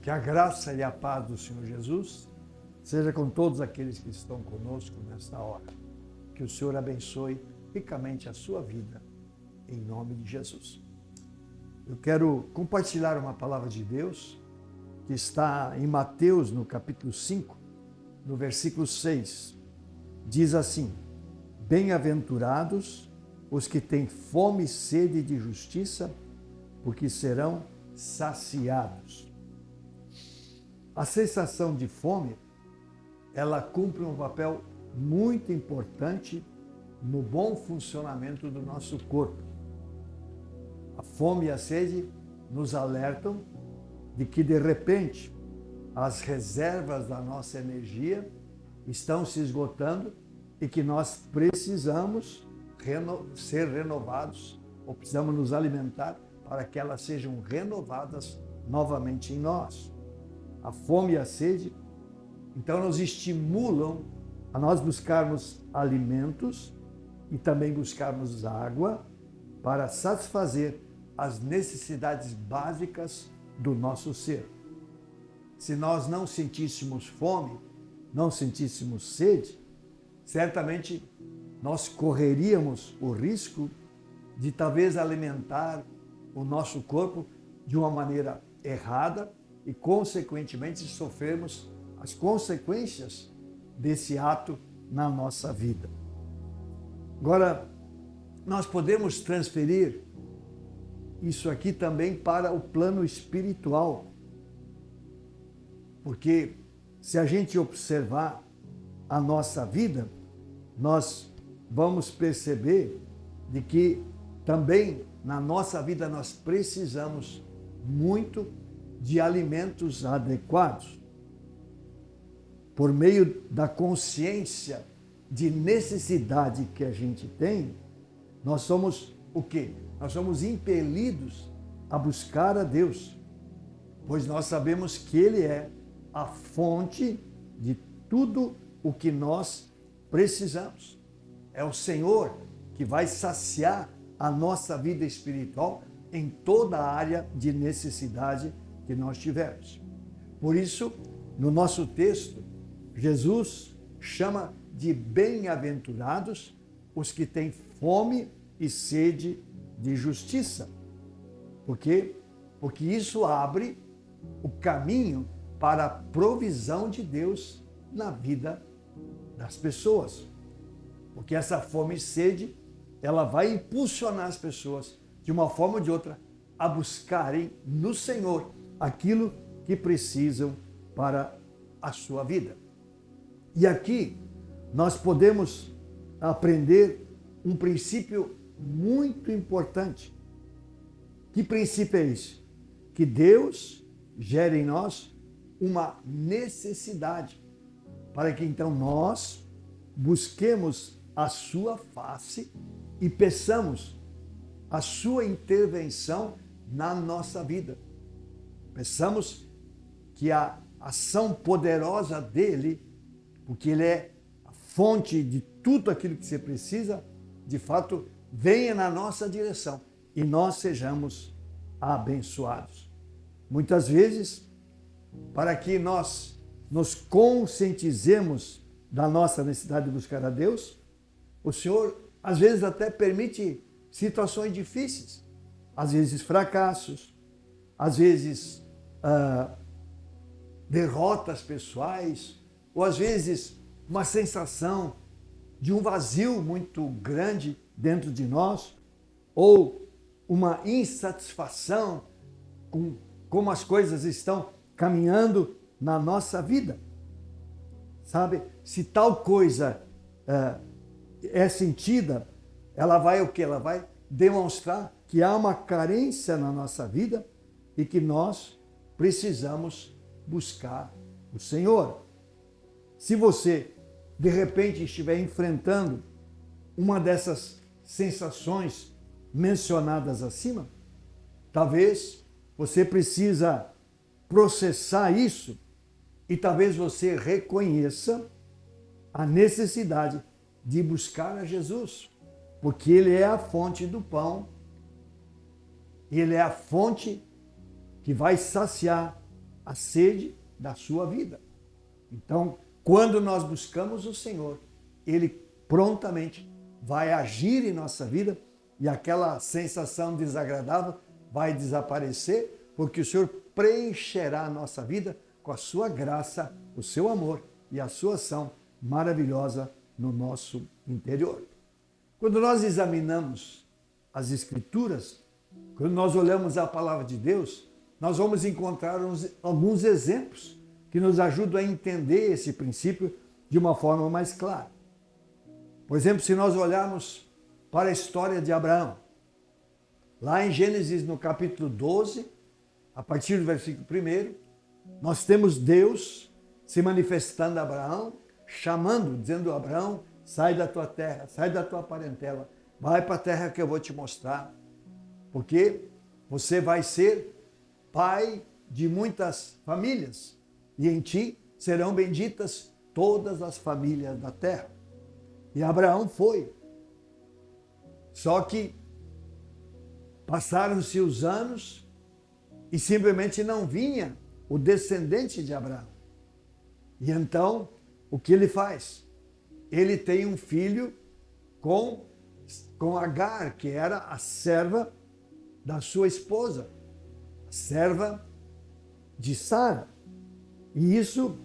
Que a graça e a paz do Senhor Jesus seja com todos aqueles que estão conosco nesta hora. Que o Senhor abençoe ricamente a sua vida, em nome de Jesus. Eu quero compartilhar uma palavra de Deus que está em Mateus, no capítulo 5, no versículo 6. Diz assim: Bem-aventurados os que têm fome e sede de justiça, porque serão saciados. A sensação de fome, ela cumpre um papel muito importante no bom funcionamento do nosso corpo. A fome e a sede nos alertam de que, de repente, as reservas da nossa energia estão se esgotando e que nós precisamos ser renovados, ou precisamos nos alimentar para que elas sejam renovadas novamente em nós. A fome e a sede, então, nos estimulam a nós buscarmos alimentos e também buscarmos água para satisfazer as necessidades básicas do nosso ser. Se nós não sentíssemos fome, não sentíssemos sede, certamente nós correríamos o risco de talvez alimentar o nosso corpo de uma maneira errada e, consequentemente, sofrermos as consequências desse ato na nossa vida. Agora, nós podemos transferir isso aqui também para o plano espiritual, porque se a gente observar a nossa vida, nós vamos perceber de que também na nossa vida nós precisamos muito de alimentos adequados. Por meio da consciência de necessidade que a gente tem, nós somos o quê? Nós somos impelidos a buscar a Deus, pois nós sabemos que Ele é a fonte de tudo o que nós precisamos. É o Senhor que vai saciar a nossa vida espiritual em toda a área de necessidade que nós tivermos. Por isso, no nosso texto, Jesus chama de bem-aventurados os que têm fome e sede de justiça. Por quê? Porque isso abre o caminho para a provisão de Deus na vida das pessoas. Porque essa fome e sede, ela vai impulsionar as pessoas, de uma forma ou de outra, a buscarem no Senhor aquilo que precisam para a sua vida. E aqui nós podemos aprender um princípio muito importante. Que princípio é esse? Que Deus gera em nós uma necessidade, para que então nós busquemos a sua face e peçamos a sua intervenção na nossa vida. Peçamos que a ação poderosa dele, porque ele é a fonte de tudo aquilo que você precisa, de fato, venha na nossa direção e nós sejamos abençoados. Muitas vezes, para que nós nos conscientizemos da nossa necessidade de buscar a Deus, o Senhor, às vezes, até permite situações difíceis, às vezes fracassos, às vezes derrotas pessoais, ou às vezes uma sensação de um vazio muito grande dentro de nós, ou uma insatisfação com como as coisas estão caminhando na nossa vida. Sabe, se tal coisa é sentida, ela vai o quê? Ela vai demonstrar que há uma carência na nossa vida e que nós precisamos buscar o Senhor. Se você, de repente, estiver enfrentando uma dessas sensações mencionadas acima, talvez você precisa processar isso e talvez você reconheça a necessidade de buscar a Jesus, porque Ele é a fonte do pão, Ele é a fonte que vai saciar a sede da sua vida. Então, quando nós buscamos o Senhor, Ele prontamente vai agir em nossa vida e aquela sensação desagradável vai desaparecer, porque o Senhor preencherá a nossa vida com a sua graça, o seu amor e a sua ação maravilhosa no nosso interior. Quando nós examinamos as Escrituras, quando nós olhamos a palavra de Deus, nós vamos encontrar alguns exemplos que nos ajudam a entender esse princípio de uma forma mais clara. Por exemplo, se nós olharmos para a história de Abraão, lá em Gênesis, no capítulo 12, a partir do versículo 1, nós temos Deus se manifestando a Abraão, chamando, dizendo: Abraão, sai da tua terra, sai da tua parentela, vai para a terra que eu vou te mostrar, porque você vai ser pai de muitas famílias, e em ti serão benditas todas as famílias da terra. E Abraão foi. Só que passaram-se os anos e simplesmente não vinha o descendente de Abraão. E então, o que ele faz? Ele tem um filho com Agar, que era a serva da sua esposa, a serva de Sara. E isso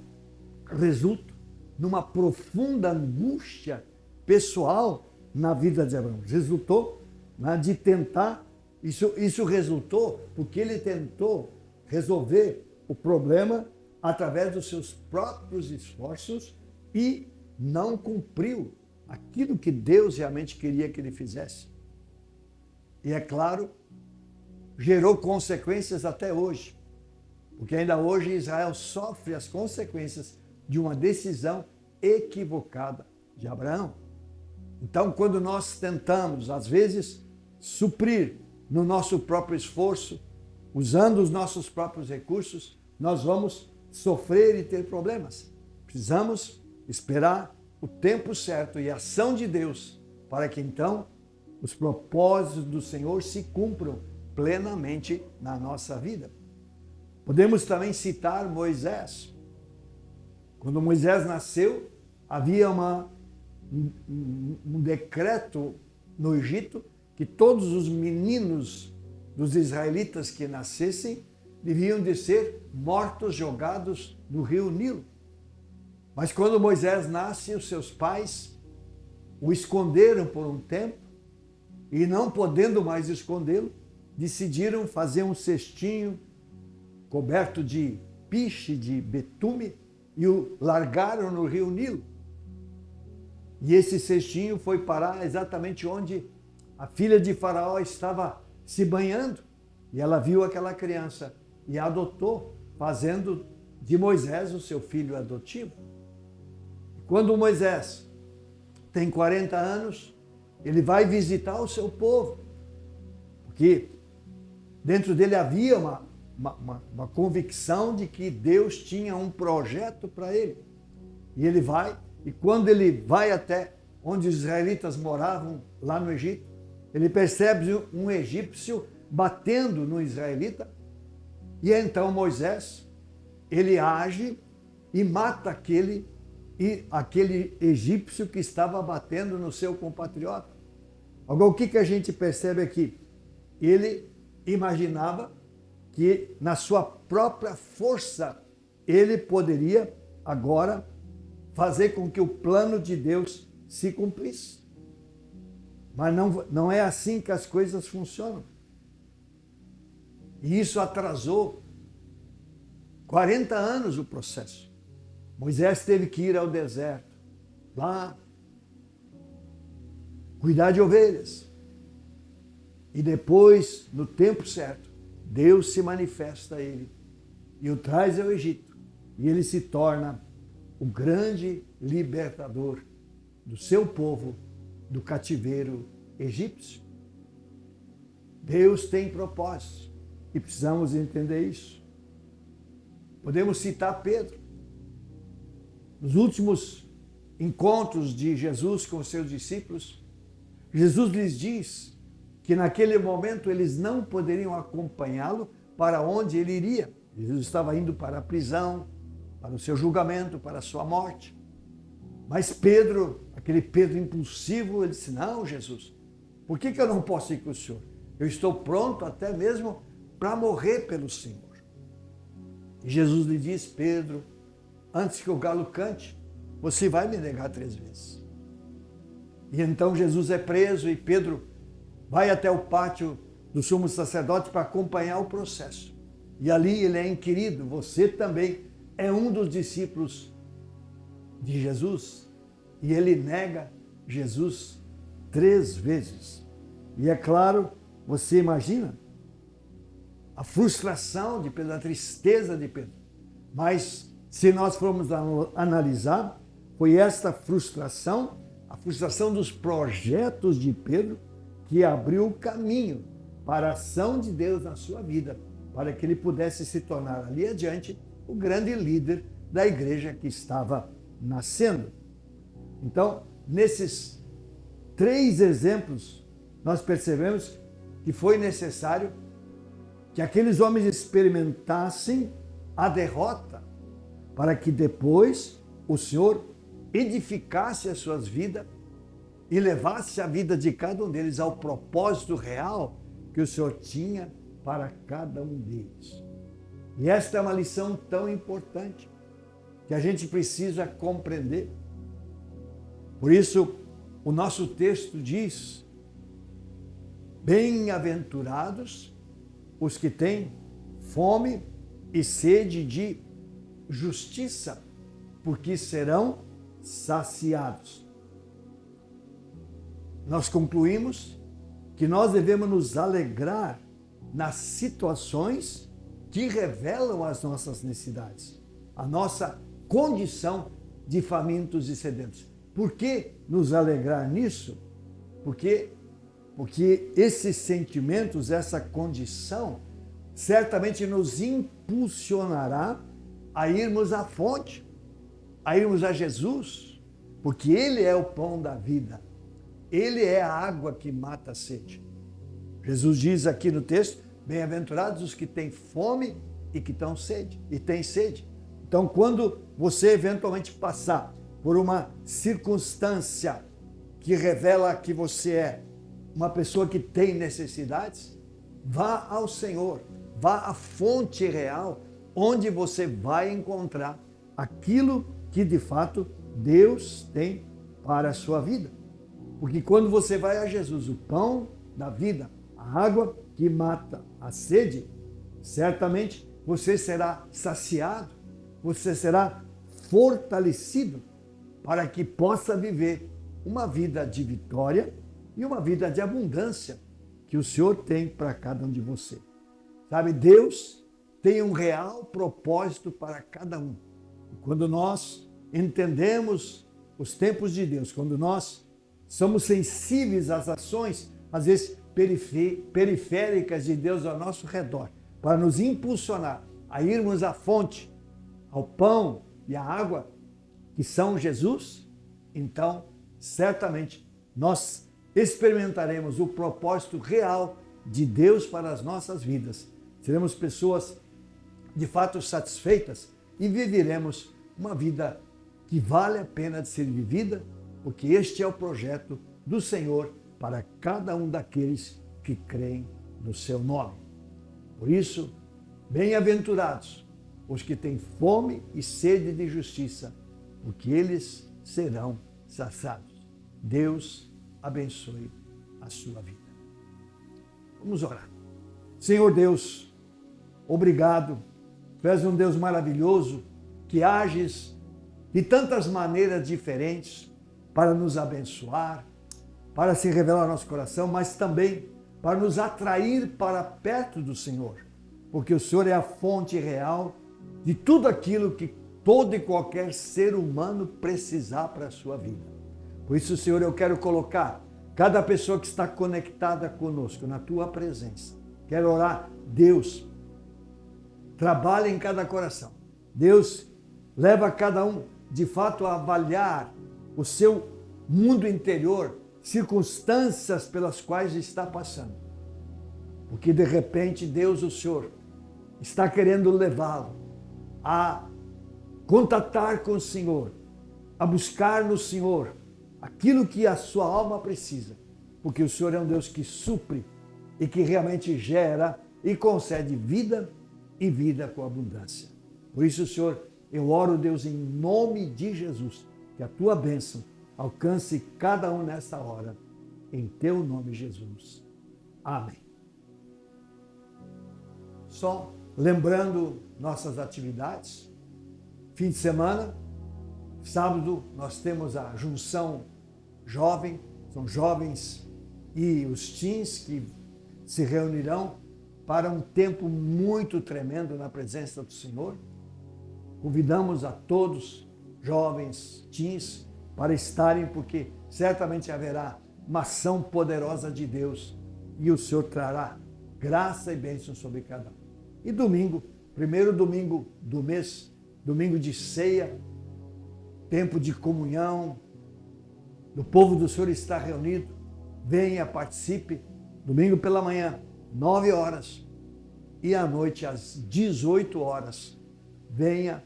resulta numa profunda angústia pessoal na vida de Abraão. Resultou de tentar, isso resultou porque ele tentou resolver o problema através dos seus próprios esforços e não cumpriu aquilo que Deus realmente queria que ele fizesse. E é claro, gerou consequências até hoje, porque ainda hoje Israel sofre as consequências de uma decisão equivocada de Abraão. Então, quando nós tentamos, às vezes, suprir no nosso próprio esforço, usando os nossos próprios recursos, nós vamos sofrer e ter problemas. Precisamos esperar o tempo certo e a ação de Deus para que então os propósitos do Senhor se cumpram plenamente na nossa vida. Podemos também citar Moisés. Quando Moisés nasceu, havia um decreto no Egito que todos os meninos dos israelitas que nascessem deviam de ser mortos, jogados no rio Nilo. Mas quando Moisés nasce, os seus pais o esconderam por um tempo e, não podendo mais escondê-lo, decidiram fazer um cestinho coberto de piche, de betume, e o largaram no rio Nilo. E esse cestinho foi parar exatamente onde a filha de Faraó estava se banhando. E ela viu aquela criança e a adotou, fazendo de Moisés o seu filho adotivo. Quando Moisés tem 40 anos, ele vai visitar o seu povo, porque dentro dele havia uma convicção de que Deus tinha um projeto para ele. E ele vai, e quando ele vai até onde os israelitas moravam, lá no Egito, ele percebe um egípcio batendo no israelita, e então Moisés, ele age e mata aquele egípcio que estava batendo no seu compatriota. Agora, o que a gente percebe aqui? Ele imaginava que na sua própria força ele poderia agora fazer com que o plano de Deus se cumprisse. Mas não é assim que as coisas funcionam. E isso atrasou 40 anos o processo. Moisés teve que ir ao deserto, lá, cuidar de ovelhas. E depois, no tempo certo, Deus se manifesta a ele e o traz ao Egito. E ele se torna o grande libertador do seu povo do cativeiro egípcio. Deus tem propósitos e precisamos entender isso. Podemos citar Pedro. Nos últimos encontros de Jesus com os seus discípulos, Jesus lhes diz que naquele momento eles não poderiam acompanhá-lo para onde ele iria, Jesus estava indo para a prisão, para o seu julgamento, para a sua morte. Mas Pedro, aquele Pedro impulsivo, ele disse: não, Jesus, por que eu não posso ir com o Senhor? Eu estou pronto até mesmo para morrer pelo Senhor. E Jesus lhe diz: Pedro, antes que o galo cante, você vai me negar 3 vezes. E então Jesus é preso e Pedro vai até o pátio do sumo sacerdote para acompanhar o processo. E ali ele é inquirido: você também é um dos discípulos de Jesus? E ele nega Jesus 3 vezes. E é claro, você imagina a frustração de Pedro, a tristeza de Pedro. Mas se nós formos analisar, foi esta frustração, a frustração dos projetos de Pedro, que abriu o caminho para a ação de Deus na sua vida, para que ele pudesse se tornar ali adiante o grande líder da igreja que estava nascendo. Então, nesses 3 exemplos, nós percebemos que foi necessário que aqueles homens experimentassem a derrota, para que depois o Senhor edificasse as suas vidas e levasse a vida de cada um deles ao propósito real que o Senhor tinha para cada um deles. E esta é uma lição tão importante que a gente precisa compreender. Por isso, o nosso texto diz: bem-aventurados os que têm fome e sede de justiça, porque serão saciados. Nós concluímos que nós devemos nos alegrar nas situações que revelam as nossas necessidades, a nossa condição de famintos e sedentos. Por que nos alegrar nisso? Porque esses sentimentos, essa condição, certamente nos impulsionará a irmos à fonte, a irmos a Jesus, porque Ele é o pão da vida, Ele é a água que mata a sede. Jesus diz aqui no texto: bem-aventurados os que têm fome e que têm sede. Então, quando você eventualmente passar por uma circunstância que revela que você é uma pessoa que tem necessidades, vá ao Senhor, vá à fonte real, onde você vai encontrar aquilo que de fato Deus tem para a sua vida. Porque quando você vai a Jesus, o pão da vida, a água que mata a sede, certamente você será saciado, você será fortalecido para que possa viver uma vida de vitória e uma vida de abundância que o Senhor tem para cada um de você. Sabe, Deus tem um real propósito para cada um. E quando nós entendemos os tempos de Deus, quando nós somos sensíveis às ações, às vezes periféricas de Deus ao nosso redor, para nos impulsionar a irmos à fonte, ao pão e à água, que são Jesus, então, certamente, nós experimentaremos o propósito real de Deus para as nossas vidas. Seremos pessoas de fato satisfeitas e viveremos uma vida que vale a pena de ser vivida, porque este é o projeto do Senhor para cada um daqueles que creem no seu nome. Por isso, bem-aventurados os que têm fome e sede de justiça, porque eles serão saciados. Deus abençoe a sua vida. Vamos orar. Senhor Deus, obrigado. Tu és um Deus maravilhoso que ages de tantas maneiras diferentes para nos abençoar, para se revelar ao nosso coração, mas também para nos atrair para perto do Senhor, porque o Senhor é a fonte real de tudo aquilo que todo e qualquer ser humano precisar para a sua vida. Por isso, Senhor, eu quero colocar cada pessoa que está conectada conosco na Tua presença. Quero orar: Deus, trabalha em cada coração. Deus, leva cada um, de fato, a avaliar o seu mundo interior, circunstâncias pelas quais está passando. Porque, de repente, Deus, o Senhor, está querendo levá-lo a contatar com o Senhor, a buscar no Senhor aquilo que a sua alma precisa, porque o Senhor é um Deus que supre e que realmente gera e concede vida e vida com abundância. Por isso, Senhor, eu oro, Deus, em nome de Jesus, que a tua bênção alcance cada um nesta hora, em teu nome, Jesus. Amém. Só lembrando nossas atividades, fim de semana, sábado, nós temos a junção jovem, são jovens e os teens que se reunirão para um tempo muito tremendo na presença do Senhor. Convidamos a todos, jovens, teens, para estarem, porque certamente haverá uma ação poderosa de Deus e o Senhor trará graça e bênção sobre cada um. E domingo, primeiro domingo do mês, domingo de ceia, tempo de comunhão, o povo do Senhor está reunido, venha, participe, domingo pela manhã, 9 horas, e à noite, às 18 horas, venha,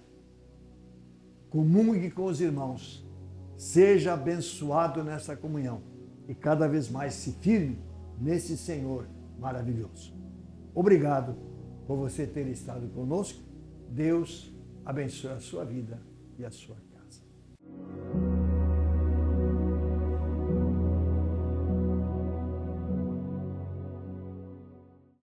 comungue com os irmãos, seja abençoado nessa comunhão e cada vez mais se firme nesse Senhor maravilhoso. Obrigado por você ter estado conosco. Deus abençoe a sua vida e a sua.